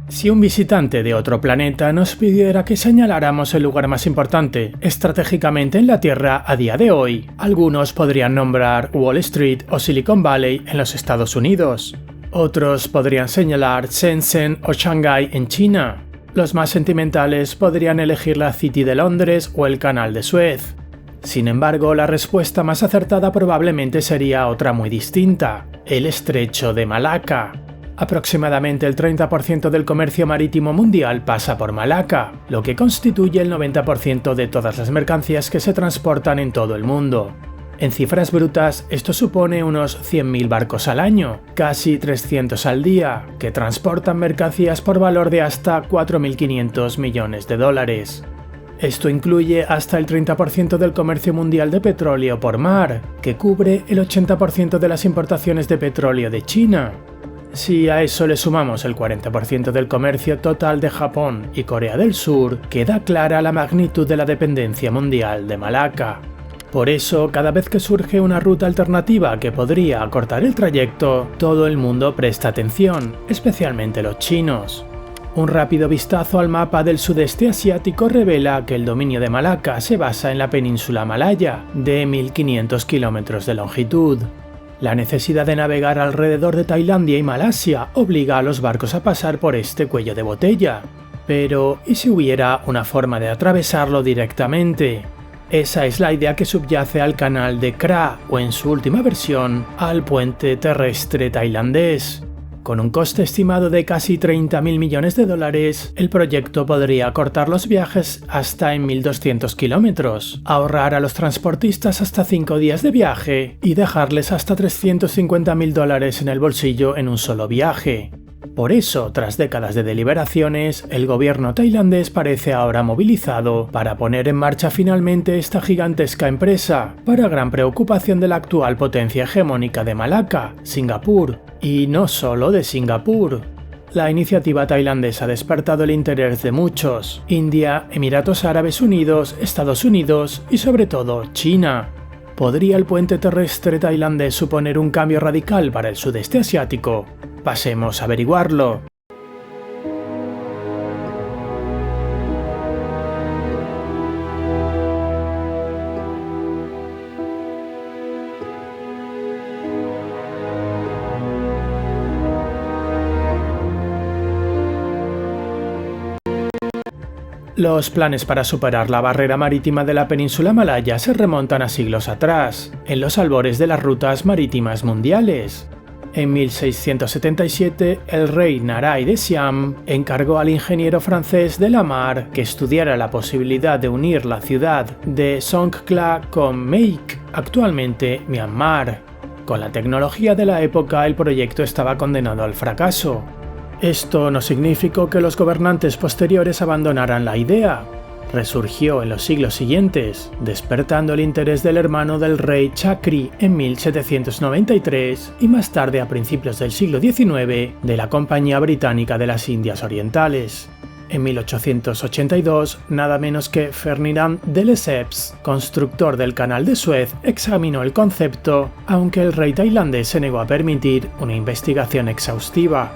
Si un visitante de otro planeta nos pidiera que señaláramos el lugar más importante estratégicamente en la Tierra a día de hoy, algunos podrían nombrar Wall Street o Silicon Valley en los Estados Unidos. Otros podrían señalar Shenzhen o Shanghái en China. Los más sentimentales podrían elegir la City de Londres o el Canal de Suez. Sin embargo, la respuesta más acertada probablemente sería otra muy distinta: el Estrecho de Malaca. Aproximadamente el 30% del comercio marítimo mundial pasa por Malaca, lo que constituye el 90% de todas las mercancías que se transportan en todo el mundo. En cifras brutas, esto supone unos 100.000 barcos al año, casi 300 al día, que transportan mercancías por valor de hasta 4.500 millones de dólares. Esto incluye hasta el 30% del comercio mundial de petróleo por mar, que cubre el 80% de las importaciones de petróleo de China. Si a eso le sumamos el 40% del comercio total de Japón y Corea del Sur, queda clara la magnitud de la dependencia mundial de Malaca. Por eso, cada vez que surge una ruta alternativa que podría acortar el trayecto, todo el mundo presta atención, especialmente los chinos. Un rápido vistazo al mapa del sudeste asiático revela que el dominio de Malaca se basa en la península malaya, de 1.500 kilómetros de longitud. La necesidad de navegar alrededor de Tailandia y Malasia obliga a los barcos a pasar por este cuello de botella. Pero, ¿y si hubiera una forma de atravesarlo directamente? Esa es la idea que subyace al canal de Kra, o en su última versión, al puente terrestre tailandés. Con un coste estimado de casi 30.000 millones de dólares, el proyecto podría acortar los viajes hasta en 1.200 kilómetros, ahorrar a los transportistas hasta 5 días de viaje y dejarles hasta 350.000 dólares en el bolsillo en un solo viaje. Por eso, tras décadas de deliberaciones, el gobierno tailandés parece ahora movilizado para poner en marcha finalmente esta gigantesca empresa, para gran preocupación de la actual potencia hegemónica de Malaca, Singapur, y no solo de Singapur. La iniciativa tailandesa ha despertado el interés de muchos: India, Emiratos Árabes Unidos, Estados Unidos y sobre todo China. ¿Podría el puente terrestre tailandés suponer un cambio radical para el sudeste asiático? Pasemos a averiguarlo. Los planes para superar la barrera marítima de la península malaya se remontan a siglos atrás, en los albores de las rutas marítimas mundiales. En 1677, el rey Narai de Siam encargó al ingeniero francés de la mar que estudiara la posibilidad de unir la ciudad de Songkhla con Meik, actualmente Myanmar. Con la tecnología de la época, el proyecto estaba condenado al fracaso. Esto no significó que los gobernantes posteriores abandonaran la idea. Resurgió en los siglos siguientes, despertando el interés del hermano del rey Chakri en 1793 y más tarde, a principios del siglo XIX, de la Compañía Británica de las Indias Orientales. En 1882, nada menos que Ferdinand de Lesseps, constructor del Canal de Suez, examinó el concepto, aunque el rey tailandés se negó a permitir una investigación exhaustiva.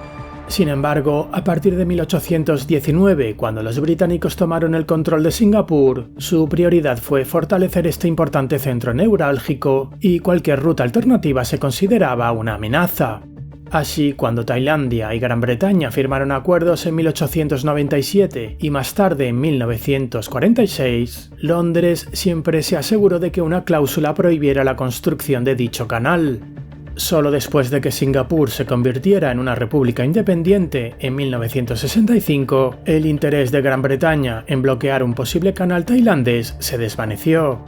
Sin embargo, a partir de 1819, cuando los británicos tomaron el control de Singapur, su prioridad fue fortalecer este importante centro neurálgico y cualquier ruta alternativa se consideraba una amenaza. Así, cuando Tailandia y Gran Bretaña firmaron acuerdos en 1897 y más tarde en 1946, Londres siempre se aseguró de que una cláusula prohibiera la construcción de dicho canal. Solo después de que Singapur se convirtiera en una república independiente en 1965, el interés de Gran Bretaña en bloquear un posible canal tailandés se desvaneció.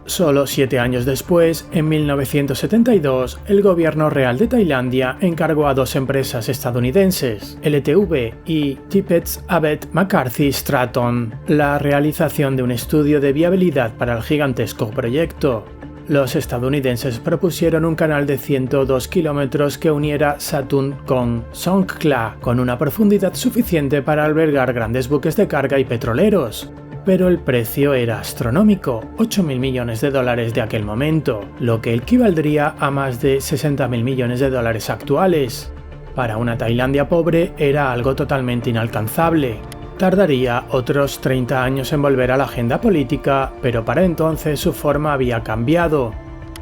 Solo 7 años después, en 1972, el gobierno real de Tailandia encargó a 2 empresas estadounidenses, LTV y Tippets Abbott McCarthy Stratton, la realización de un estudio de viabilidad para el gigantesco proyecto. Los estadounidenses propusieron un canal de 102 kilómetros que uniera Satun con Songkhla, con una profundidad suficiente para albergar grandes buques de carga y petroleros. Pero el precio era astronómico, 8.000 millones de dólares de aquel momento, lo que equivaldría a más de 60.000 millones de dólares actuales. Para una Tailandia pobre era algo totalmente inalcanzable. Tardaría otros 30 años en volver a la agenda política, pero para entonces su forma había cambiado.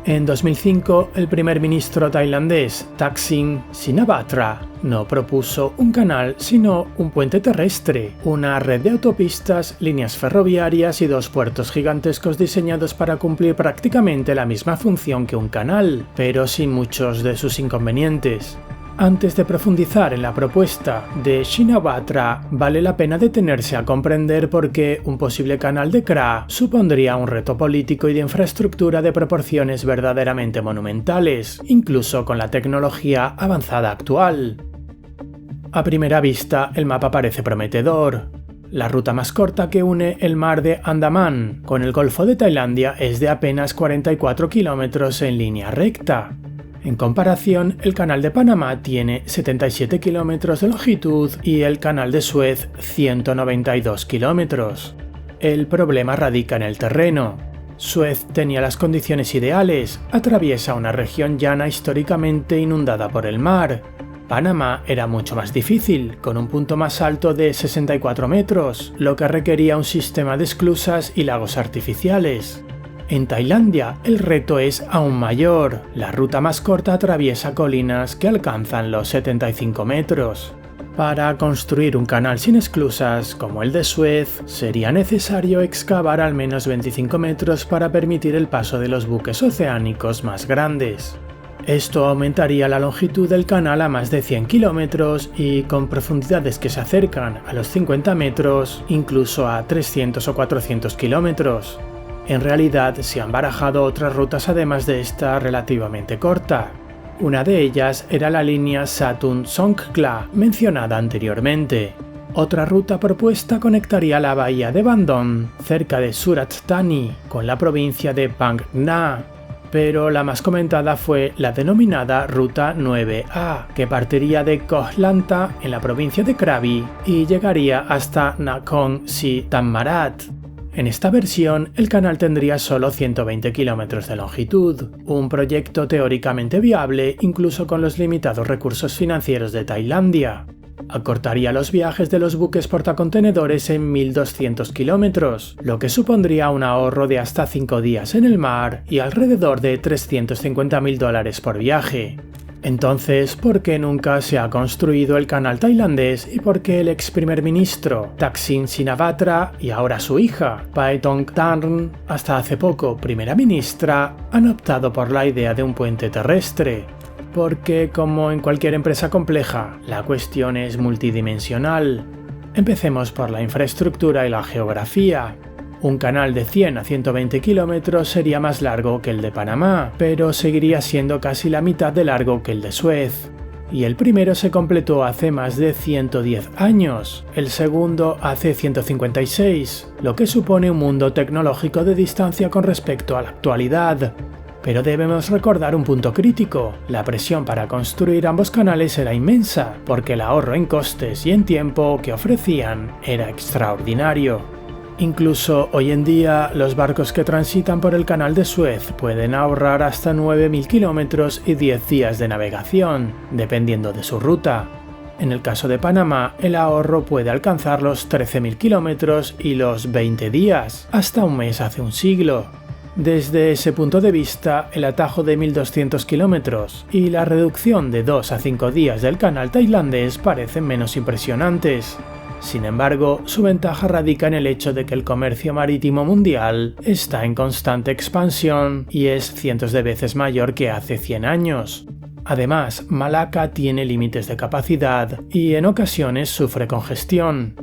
En 2005, el primer ministro tailandés, Thaksin Shinawatra, no propuso un canal, sino un puente terrestre, una red de autopistas, líneas ferroviarias y 2 puertos gigantescos diseñados para cumplir prácticamente la misma función que un canal, pero sin muchos de sus inconvenientes. Antes de profundizar en la propuesta de Shinawatra, vale la pena detenerse a comprender por qué un posible canal de CRA supondría un reto político y de infraestructura de proporciones verdaderamente monumentales, incluso con la tecnología avanzada actual. A primera vista, el mapa parece prometedor. La ruta más corta que une el mar de Andaman con el Golfo de Tailandia es de apenas 44 kilómetros en línea recta. En comparación, el Canal de Panamá tiene 77 kilómetros de longitud y el Canal de Suez 192 kilómetros. El problema radica en el terreno. Suez tenía las condiciones ideales, atraviesa una región llana históricamente inundada por el mar. Panamá era mucho más difícil, con un punto más alto de 64 metros, lo que requería un sistema de esclusas y lagos artificiales. En Tailandia, el reto es aún mayor. La ruta más corta atraviesa colinas que alcanzan los 75 metros. Para construir un canal sin esclusas, como el de Suez, sería necesario excavar al menos 25 metros para permitir el paso de los buques oceánicos más grandes. Esto aumentaría la longitud del canal a más de 100 kilómetros y con profundidades que se acercan a los 50 metros, incluso a 300 o 400 kilómetros. En realidad, se han barajado otras rutas además de esta relativamente corta. Una de ellas era la línea Satun-Songkhla, mencionada anteriormente. Otra ruta propuesta conectaría la bahía de Bandon, cerca de Surat Thani, con la provincia de Phang Nga. Pero la más comentada fue la denominada Ruta 9A, que partiría de Koh Lanta, en la provincia de Krabi, y llegaría hasta Nakhon Si Thammarat. En esta versión, el canal tendría solo 120 kilómetros de longitud, un proyecto teóricamente viable incluso con los limitados recursos financieros de Tailandia. Acortaría los viajes de los buques portacontenedores en 1.200 kilómetros, lo que supondría un ahorro de hasta 5 días en el mar y alrededor de $350.000 por viaje. Entonces, ¿por qué nunca se ha construido el canal tailandés y por qué el ex primer ministro Thaksin Shinawatra y ahora su hija, Paetongtarn, hasta hace poco primera ministra, han optado por la idea de un puente terrestre? Porque, como en cualquier empresa compleja, la cuestión es multidimensional. Empecemos por la infraestructura y la geografía. Un canal de 100 a 120 kilómetros sería más largo que el de Panamá, pero seguiría siendo casi la mitad de largo que el de Suez. Y el primero se completó hace más de 110 años, el segundo hace 156, lo que supone un mundo tecnológico de distancia con respecto a la actualidad. Pero debemos recordar un punto crítico: la presión para construir ambos canales era inmensa, porque el ahorro en costes y en tiempo que ofrecían era extraordinario. Incluso hoy en día, los barcos que transitan por el canal de Suez pueden ahorrar hasta 9.000 kilómetros y 10 días de navegación, dependiendo de su ruta. En el caso de Panamá, el ahorro puede alcanzar los 13.000 kilómetros y los 20 días, hasta un mes hace un siglo. Desde ese punto de vista, el atajo de 1.200 kilómetros y la reducción de 2 a 5 días del canal tailandés parecen menos impresionantes. Sin embargo, su ventaja radica en el hecho de que el comercio marítimo mundial está en constante expansión y es cientos de veces mayor que hace 100 años. Además, Malaca tiene límites de capacidad y en ocasiones sufre congestión.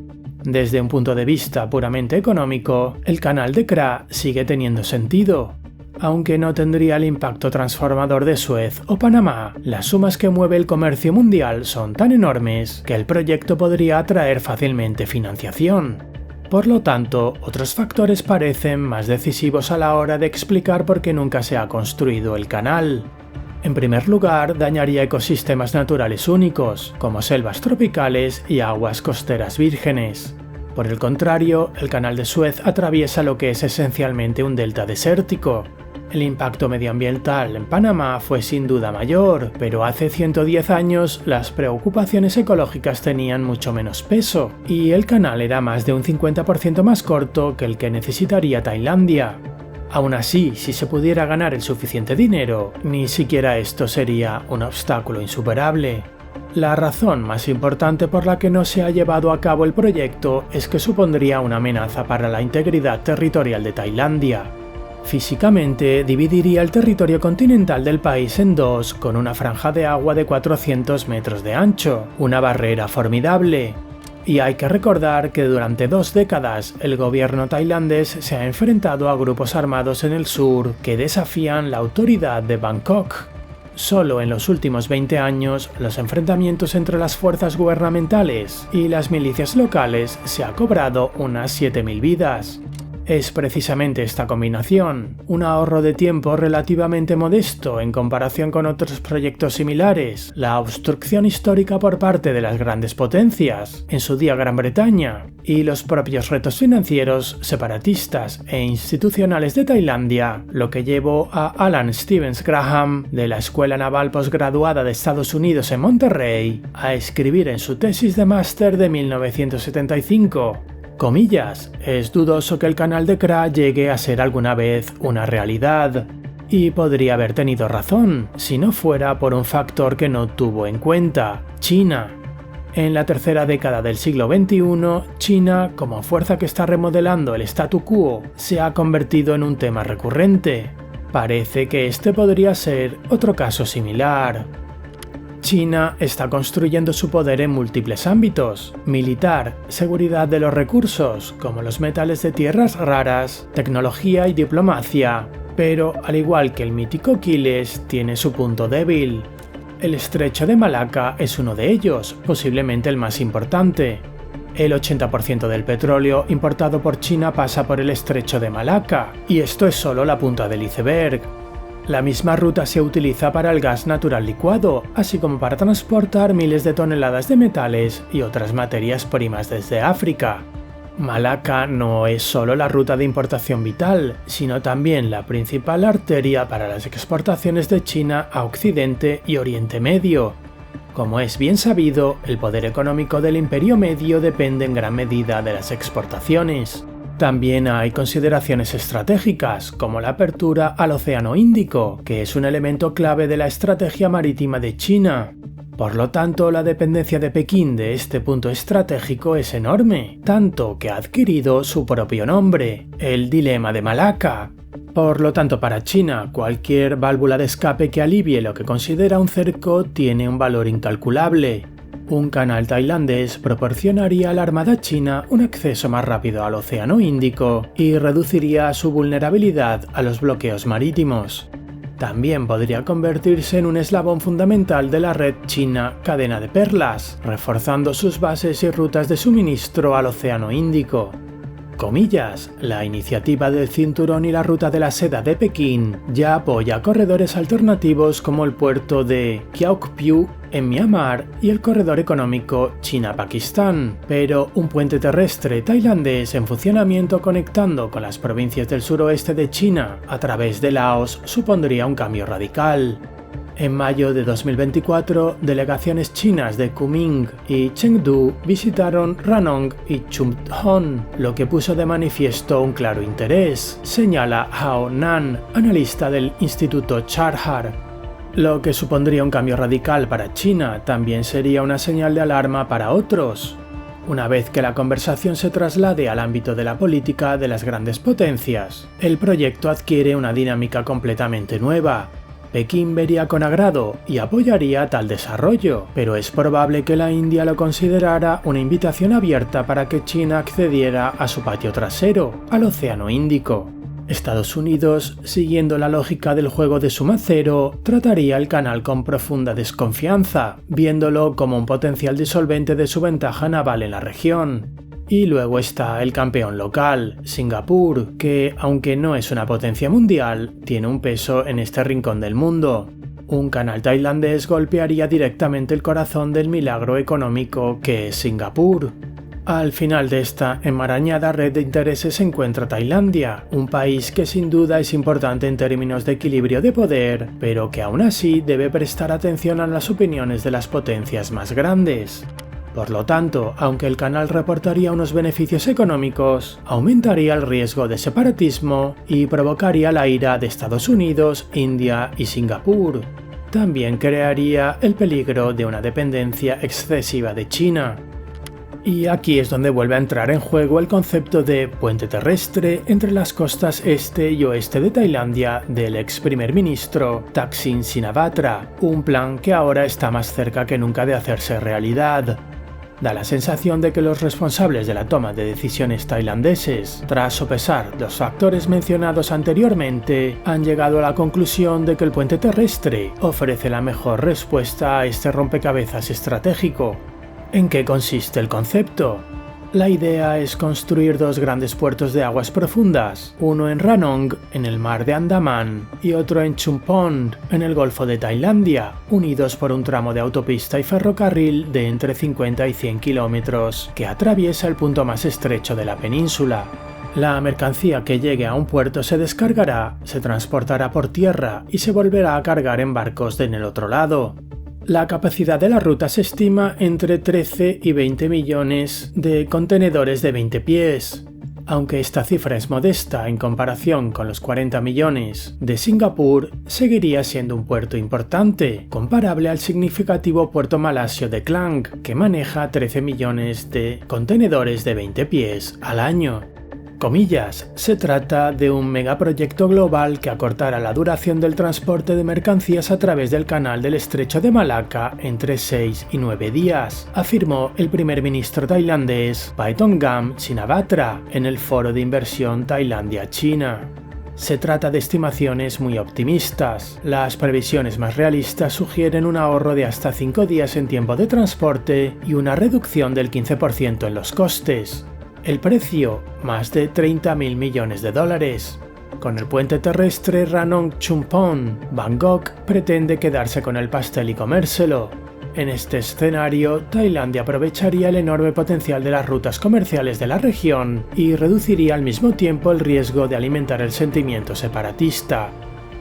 Desde un punto de vista puramente económico, el canal de CRA sigue teniendo sentido. Aunque no tendría el impacto transformador de Suez o Panamá, las sumas que mueve el comercio mundial son tan enormes que el proyecto podría atraer fácilmente financiación. Por lo tanto, otros factores parecen más decisivos a la hora de explicar por qué nunca se ha construido el canal. En primer lugar, dañaría ecosistemas naturales únicos, como selvas tropicales y aguas costeras vírgenes. Por el contrario, el canal de Suez atraviesa lo que es esencialmente un delta desértico. El impacto medioambiental en Panamá fue sin duda mayor, pero hace 110 años las preocupaciones ecológicas tenían mucho menos peso, y el canal era más de un 50% más corto que el que necesitaría Tailandia. Aún así, si se pudiera ganar el suficiente dinero, ni siquiera esto sería un obstáculo insuperable. La razón más importante por la que no se ha llevado a cabo el proyecto es que supondría una amenaza para la integridad territorial de Tailandia. Físicamente, dividiría el territorio continental del país en dos con una franja de agua de 400 metros de ancho, una barrera formidable. Y hay que recordar que durante 2 décadas el gobierno tailandés se ha enfrentado a grupos armados en el sur que desafían la autoridad de Bangkok. Solo en los últimos 20 años, los enfrentamientos entre las fuerzas gubernamentales y las milicias locales se ha cobrado unas 7.000 vidas. Es precisamente esta combinación, un ahorro de tiempo relativamente modesto en comparación con otros proyectos similares, la obstrucción histórica por parte de las grandes potencias, en su día Gran Bretaña, y los propios retos financieros, separatistas e institucionales de Tailandia, lo que llevó a Alan Stevens Graham, de la Escuela Naval Postgraduada de Estados Unidos en Monterrey, a escribir en su tesis de máster de 1975, comillas, es dudoso que el canal de Kra llegue a ser alguna vez una realidad. Y podría haber tenido razón, si no fuera por un factor que no tuvo en cuenta, China. En la tercera década del siglo XXI, China, como fuerza que está remodelando el statu quo, se ha convertido en un tema recurrente. Parece que este podría ser otro caso similar. China está construyendo su poder en múltiples ámbitos: militar, seguridad de los recursos, como los metales de tierras raras, tecnología y diplomacia, pero al igual que el mítico Aquiles, tiene su punto débil. El estrecho de Malaca es uno de ellos, posiblemente el más importante. El 80% del petróleo importado por China pasa por el estrecho de Malaca, y esto es solo la punta del iceberg. La misma ruta se utiliza para el gas natural licuado, así como para transportar miles de toneladas de metales y otras materias primas desde África. Malaca no es solo la ruta de importación vital, sino también la principal arteria para las exportaciones de China a Occidente y Oriente Medio. Como es bien sabido, el poder económico del Imperio Medio depende en gran medida de las exportaciones. También hay consideraciones estratégicas, como la apertura al Océano Índico, que es un elemento clave de la estrategia marítima de China. Por lo tanto, la dependencia de Pekín de este punto estratégico es enorme, tanto que ha adquirido su propio nombre, el Dilema de Malaca. Por lo tanto, para China, cualquier válvula de escape que alivie lo que considera un cerco tiene un valor incalculable. Un canal tailandés proporcionaría a la Armada china un acceso más rápido al Océano Índico y reduciría su vulnerabilidad a los bloqueos marítimos. También podría convertirse en un eslabón fundamental de la red china Cadena de Perlas, reforzando sus bases y rutas de suministro al Océano Índico. Comillas, la iniciativa del Cinturón y la Ruta de la Seda de Pekín ya apoya corredores alternativos como el puerto de Kyaukphyu en Myanmar y el corredor económico China-Pakistán, pero un puente terrestre tailandés en funcionamiento conectando con las provincias del suroeste de China a través de Laos supondría un cambio radical. En mayo de 2024, delegaciones chinas de Kunming y Chengdu visitaron Ranong y Chumthon, lo que puso de manifiesto un claro interés, señala Hao Nan, analista del Instituto Charhar. Lo que supondría un cambio radical para China también sería una señal de alarma para otros. Una vez que la conversación se traslade al ámbito de la política de las grandes potencias, el proyecto adquiere una dinámica completamente nueva. Pekín vería con agrado y apoyaría tal desarrollo, pero es probable que la India lo considerara una invitación abierta para que China accediera a su patio trasero, al Océano Índico. Estados Unidos, siguiendo la lógica del juego de suma cero, trataría el canal con profunda desconfianza, viéndolo como un potencial disolvente de su ventaja naval en la región. Y luego está el campeón local, Singapur, que, aunque no es una potencia mundial, tiene un peso en este rincón del mundo. Un canal tailandés golpearía directamente el corazón del milagro económico que es Singapur. Al final de esta enmarañada red de intereses se encuentra Tailandia, un país que sin duda es importante en términos de equilibrio de poder, pero que aún así debe prestar atención a las opiniones de las potencias más grandes. Por lo tanto, aunque el canal reportaría unos beneficios económicos, aumentaría el riesgo de separatismo y provocaría la ira de Estados Unidos, India y Singapur. También crearía el peligro de una dependencia excesiva de China. Y aquí es donde vuelve a entrar en juego el concepto de puente terrestre entre las costas este y oeste de Tailandia del ex primer ministro Thaksin Shinawatra, un plan que ahora está más cerca que nunca de hacerse realidad. Da la sensación de que los responsables de la toma de decisiones tailandeses, tras sopesar los factores mencionados anteriormente, han llegado a la conclusión de que el puente terrestre ofrece la mejor respuesta a este rompecabezas estratégico. ¿En qué consiste el concepto? La idea es construir dos grandes puertos de aguas profundas, uno en Ranong, en el mar de Andaman, y otro en Chumpon, en el Golfo de Tailandia, unidos por un tramo de autopista y ferrocarril de entre 50 y 100 kilómetros, que atraviesa el punto más estrecho de la península. La mercancía que llegue a un puerto se descargará, se transportará por tierra y se volverá a cargar en barcos en el otro lado. La capacidad de la ruta se estima entre 13 y 20 millones de contenedores de 20 pies. Aunque esta cifra es modesta en comparación con los 40 millones de Singapur, seguiría siendo un puerto importante, comparable al significativo puerto malasio de Klang, que maneja 13 millones de contenedores de 20 pies al año. Comillas, se trata de un megaproyecto global que acortará la duración del transporte de mercancías a través del canal del Estrecho de Malaca entre 6 y 9 días, afirmó el primer ministro tailandés Paetongam Shinawatra en el Foro de Inversión Tailandia-China. Se trata de estimaciones muy optimistas. Las previsiones más realistas sugieren un ahorro de hasta 5 días en tiempo de transporte y una reducción del 15% en los costes. El precio, más de 30.000 millones de dólares. Con el puente terrestre Ranong-Chumpon, Bangkok pretende quedarse con el pastel y comérselo. En este escenario, Tailandia aprovecharía el enorme potencial de las rutas comerciales de la región y reduciría al mismo tiempo el riesgo de alimentar el sentimiento separatista.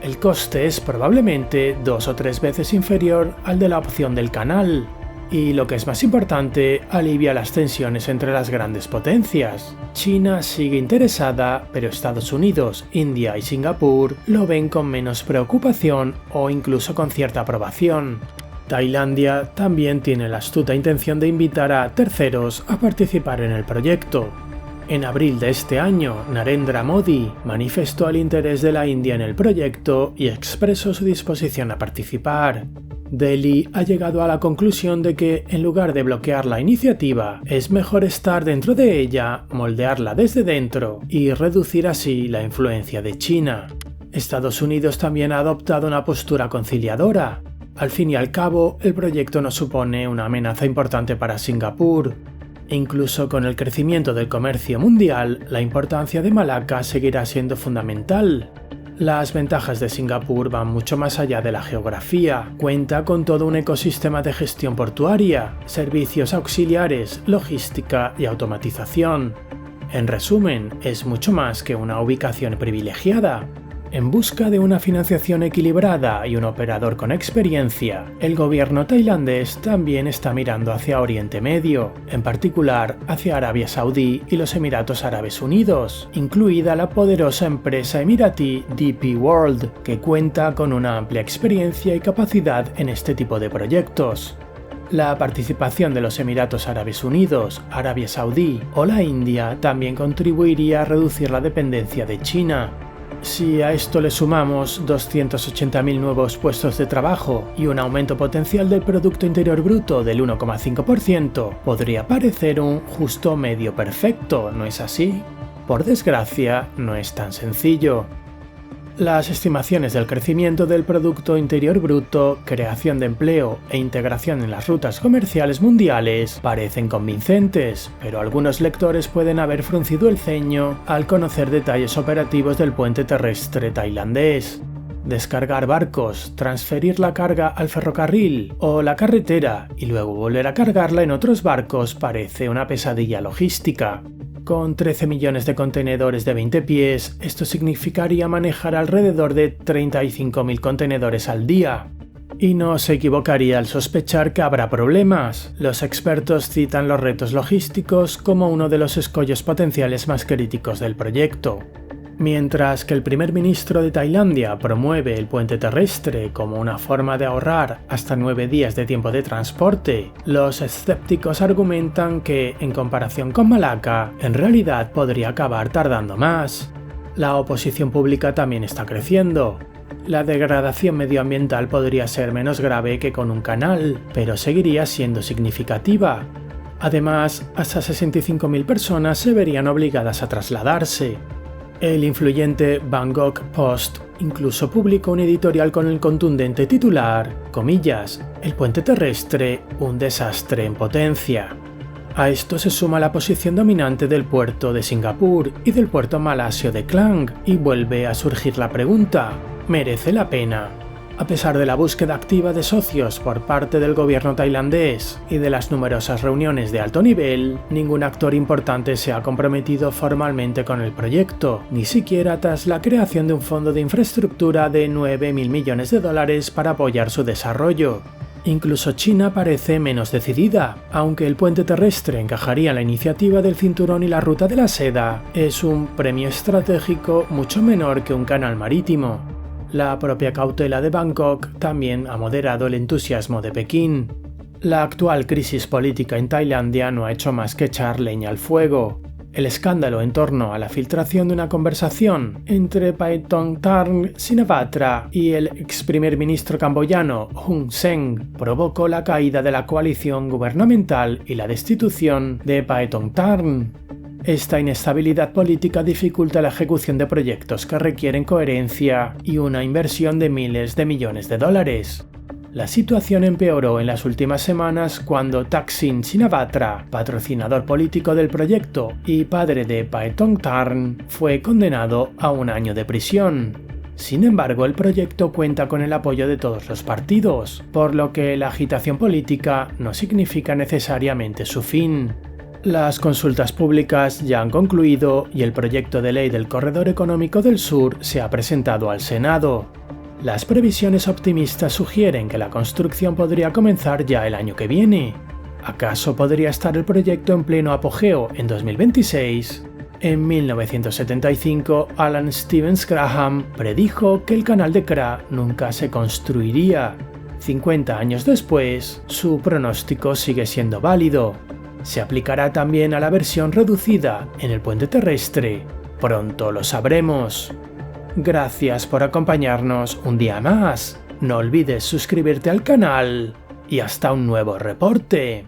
El coste es probablemente 2 o 3 veces inferior al de la opción del canal. Y lo que es más importante, alivia las tensiones entre las grandes potencias. China sigue interesada, pero Estados Unidos, India y Singapur lo ven con menos preocupación o incluso con cierta aprobación. Tailandia también tiene la astuta intención de invitar a terceros a participar en el proyecto. En abril de este año, Narendra Modi manifestó el interés de la India en el proyecto y expresó su disposición a participar. Delhi ha llegado a la conclusión de que, en lugar de bloquear la iniciativa, es mejor estar dentro de ella, moldearla desde dentro y reducir así la influencia de China. Estados Unidos también ha adoptado una postura conciliadora. Al fin y al cabo, el proyecto no supone una amenaza importante para Singapur. Incluso con el crecimiento del comercio mundial, la importancia de Malaca seguirá siendo fundamental. Las ventajas de Singapur van mucho más allá de la geografía. Cuenta con todo un ecosistema de gestión portuaria, servicios auxiliares, logística y automatización. En resumen, es mucho más que una ubicación privilegiada. En busca de una financiación equilibrada y un operador con experiencia, el gobierno tailandés también está mirando hacia Oriente Medio, en particular hacia Arabia Saudí y los Emiratos Árabes Unidos, incluida la poderosa empresa emiratí DP World, que cuenta con una amplia experiencia y capacidad en este tipo de proyectos. La participación de los Emiratos Árabes Unidos, Arabia Saudí o la India también contribuiría a reducir la dependencia de China. Si a esto le sumamos 280.000 nuevos puestos de trabajo y un aumento potencial del Producto Interior Bruto del 1,5%, podría parecer un justo medio perfecto, ¿no es así? Por desgracia, no es tan sencillo. Las estimaciones del crecimiento del Producto Interior Bruto, creación de empleo e integración en las rutas comerciales mundiales parecen convincentes, pero algunos lectores pueden haber fruncido el ceño al conocer detalles operativos del puente terrestre tailandés. Descargar barcos, transferir la carga al ferrocarril o la carretera y luego volver a cargarla en otros barcos parece una pesadilla logística. Con 13 millones de contenedores de 20 pies, esto significaría manejar alrededor de 35.000 contenedores al día. Y no se equivocaría al sospechar que habrá problemas. Los expertos citan los retos logísticos como uno de los escollos potenciales más críticos del proyecto. Mientras que el primer ministro de Tailandia promueve el puente terrestre como una forma de ahorrar hasta 9 días de tiempo de transporte, los escépticos argumentan que, en comparación con Malaca, en realidad podría acabar tardando más. La oposición pública también está creciendo. La degradación medioambiental podría ser menos grave que con un canal, pero seguiría siendo significativa. Además, hasta 65.000 personas se verían obligadas a trasladarse. El influyente Bangkok Post incluso publicó un editorial con el contundente titular, comillas, "El puente terrestre, un desastre en potencia". A esto se suma la posición dominante del puerto de Singapur y del puerto malasio de Klang, y vuelve a surgir la pregunta, ¿merece la pena? A pesar de la búsqueda activa de socios por parte del gobierno tailandés y de las numerosas reuniones de alto nivel, ningún actor importante se ha comprometido formalmente con el proyecto, ni siquiera tras la creación de un fondo de infraestructura de 9.000 millones de dólares para apoyar su desarrollo. Incluso China parece menos decidida, aunque el puente terrestre encajaría en la iniciativa del Cinturón y la Ruta de la Seda, es un premio estratégico mucho menor que un canal marítimo. La propia cautela de Bangkok también ha moderado el entusiasmo de Pekín. La actual crisis política en Tailandia no ha hecho más que echar leña al fuego. El escándalo en torno a la filtración de una conversación entre Paetongtarn Shinawatra y el ex primer ministro camboyano Hun Sen provocó la caída de la coalición gubernamental y la destitución de Paetongtarn. Esta inestabilidad política dificulta la ejecución de proyectos que requieren coherencia y una inversión de miles de millones de dólares. La situación empeoró en las últimas semanas cuando Thaksin Shinawatra, patrocinador político del proyecto y padre de Paetongtarn, fue condenado a 1 año de prisión. Sin embargo, el proyecto cuenta con el apoyo de todos los partidos, por lo que la agitación política no significa necesariamente su fin. Las consultas públicas ya han concluido y el proyecto de ley del Corredor Económico del Sur se ha presentado al Senado. Las previsiones optimistas sugieren que la construcción podría comenzar ya el año que viene. ¿Acaso podría estar el proyecto en pleno apogeo en 2026? En 1975, Alan Stevens Graham predijo que el canal de Kra nunca se construiría. 50 años después, su pronóstico sigue siendo válido. ¿Se aplicará también a la versión reducida en el puente terrestre? Pronto lo sabremos. Gracias por acompañarnos un día más. No olvides suscribirte al canal y hasta un nuevo reporte.